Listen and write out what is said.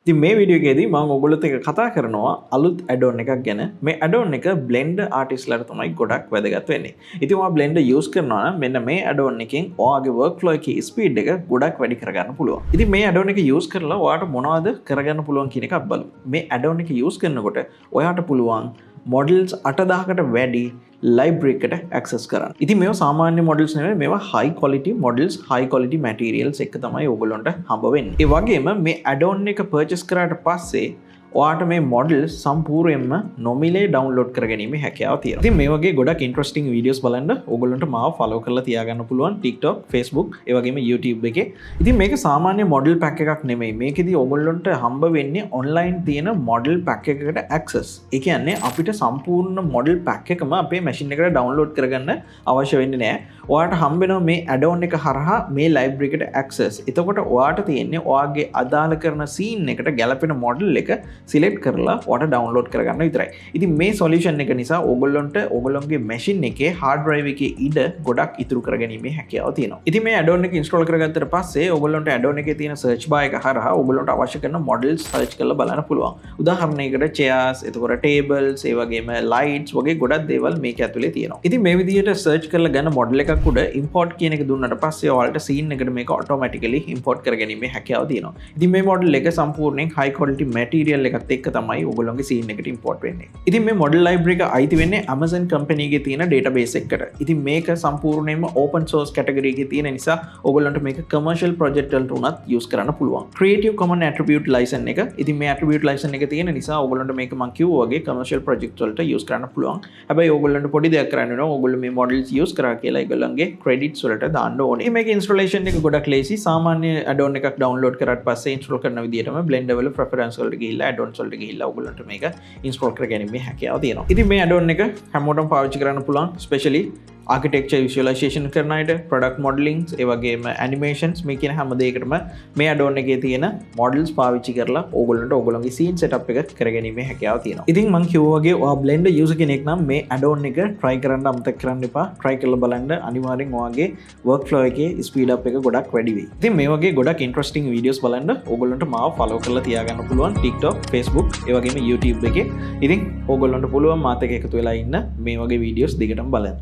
ඉතින් මේ වීඩියෝ එකේදී මම ඔයගොල්ලොත් එක්ක කතා කරනවා අලුත් add-on එකක් ගැන. මේ add-on එක Blender artistලාට තමයි ගොඩක් වැදගත් වෙන්නේ. ඉතින් ඔයා Blender use කරනවා නම් මෙන්න මේ add-on එකෙන් ඔයාගේ workflow එකේ speed එක ගොඩක් වැඩි කරගන්න පුළුවන්. ඉතින් මේ add-on එක use කරලා ඔයාට මොනවද කරගන්න පුළුවන් කියන එකක් බලමු. මේ add-on එක use කරනකොට ඔයාට පුළුවන් models 8000කට වැඩි library එකට access කරන්න. ඉතින් මේවා සාමාන්‍ය models නෙවෙයි, මේවා high quality models, high quality materials එක තමයි ඕගොල්ලන්ට හම්බ වෙන්නේ. ඒ වගේම මේ add-on එක purchase කරාට පස්සේ ඔයාට මේ models සම්පූර්ණයෙන්ම නොමිලේ download කරගැනීමේ හැකියාව තියෙනවා. ඉතින් මේ වගේ ගොඩක් interesting videos බලන්න ඕගොල්ලන්ට මාව follow කරලා තියාගන්න පුළුවන් TikTok, Facebook, ඒ වගේම YouTube එකේ. ඉතින් මේක සාමාන්‍ය model pack එකක් නෙමෙයි. මේකෙදි ඕගොල්ලන්ට හම්බ වෙන්නේ online තියෙන model pack එකකට access. ඒ කියන්නේ අපිට සම්පූර්ණ model pack එකම අපේ machine එකට download කරගන්න අවශ්‍ය වෙන්නේ නැහැ. ඔයාට හම්බ වෙනවා මේ add-on එක හරහා මේ library එකට access. එතකොට ඔයාට තියෙන්නේ ඔයාගේ අදාළ කරන scene එකට ගැලපෙන model එක සිලෙක්ට් කරලා ඔයාට ඩවුන්ලෝඩ් කරගන්න විතරයි. ඉතින් මේ සොලියුෂන් එක නිසා ඕගොල්ලන්ට ඕගොල්ලන්ගේ මැෂින් එකේ හાર્ඩ් ඩ්‍රයිව් එකේ ඉඩ ගොඩක් ඉතුරු කරගැනීමේ හැකියාව තියෙනවා. ඉතින් මේ add-on එක ඉන්ස්ටෝල් කරගත්තට පස්සේ ඕගොල්ලන්ට add-on එකේ තියෙන search bar එක හරහා ඕගොල්ලන්ට අවශ්‍ය කරන models search කරලා බලන්න පුළුවන්. උදාහරණයකට chairs, එතකොට tables, ඒ වගේම lights වගේ ගොඩක් දේවල් මේක ඇතුලේ තියෙනවා. ඉතින් මේ විදිහට search කරලා ගන්න model එකක් උඩ import කියන එක දුන්නාට පස්සේ ඔයාලට scene එකට මේක automatically import කරගැනීමේ හැකියාව තියෙනවා. ඉතින් මේ model එක සම්පූර්ණයෙන් high quality material එකත් එක්ක තමයි ඔයගොල්ලෝගේ scene එකට import වෙන්නේ. ඉතින් මේ model library එක අයිති වෙන්නේ Amazon company එකේ තියෙන database එකකට. ඉතින් මේක සම්පූර්ණයෙන්ම open source category එකේ තියෙන නිසා ඔයගොල්ලන්ට මේක commercial project වලට උනත් use කරන්න පුළුවන්. Creative Commons attribute license එක. ඉතින් මේ attribute license එක තියෙන නිසා ඔයගොල්ලන්ට මේක මම කිව්වා වගේ commercial project වලට use කරන්න පුළුවන්. හැබැයි ඔයගොල්ලන්ට පොඩි දෙයක් කරන්න වෙනවා. ඔයගොල්ලෝ මේ models use කරා කියලා ඔයගොල්ලන්ගේ credits වලට දාන්න ඕනේ. මේක installation එක ගොඩක් lazy. සාමාන්‍ය add-on එකක් download කරාට පස්සේ install කරන විදිහටම Blender වල preference වලට ගිහිල්ලා add-ons වලට ගිහිල්ලා ඔයගොල්ලන්ට මේක ඉන්ස්ටෝල් කරගැනීමේ හැකියාව තියෙනවා. ඉතින් මේ add-on එක හැමෝටම පාවිච්චි කරන්න පුළුවන්, especially architecture visualization කරන අයට, product modeling, ඒ වගේම animations, මේ කියන හැම දෙයකටම මේ add-on එකේ තියෙන models පාවිච්චි කරලා ඕගොල්ලන්ට ඕගොල්ලන්ගේ scene setup එක කරගැනීමේ හැකියාව තියෙනවා. ඉතින් මම කිව්වා වගේ ඔයා Blender user කෙනෙක් නම් මේ add-on එක try කරන්න අමතක කරන්න එපා. try කරලා බලන්න, අනිවාර්යෙන් ඔයාගේ workflow එකේ speed up එක ගොඩක් වැඩි වෙයි. ඉතින් මේ වගේ ගොඩක් interesting videos බලන්න ඕගොල්ලන්ට මාව follow කරලා තියාගන්න පුළුවන් TikTok, Facebook, ඒ වගේම YouTube එකේ. ඉතින් ඕගොල්ලන්ට පුළුවන් මාත් එක්ක එකතු වෙලා ඉන්න මේ වගේ videos දිගටම බලන්න.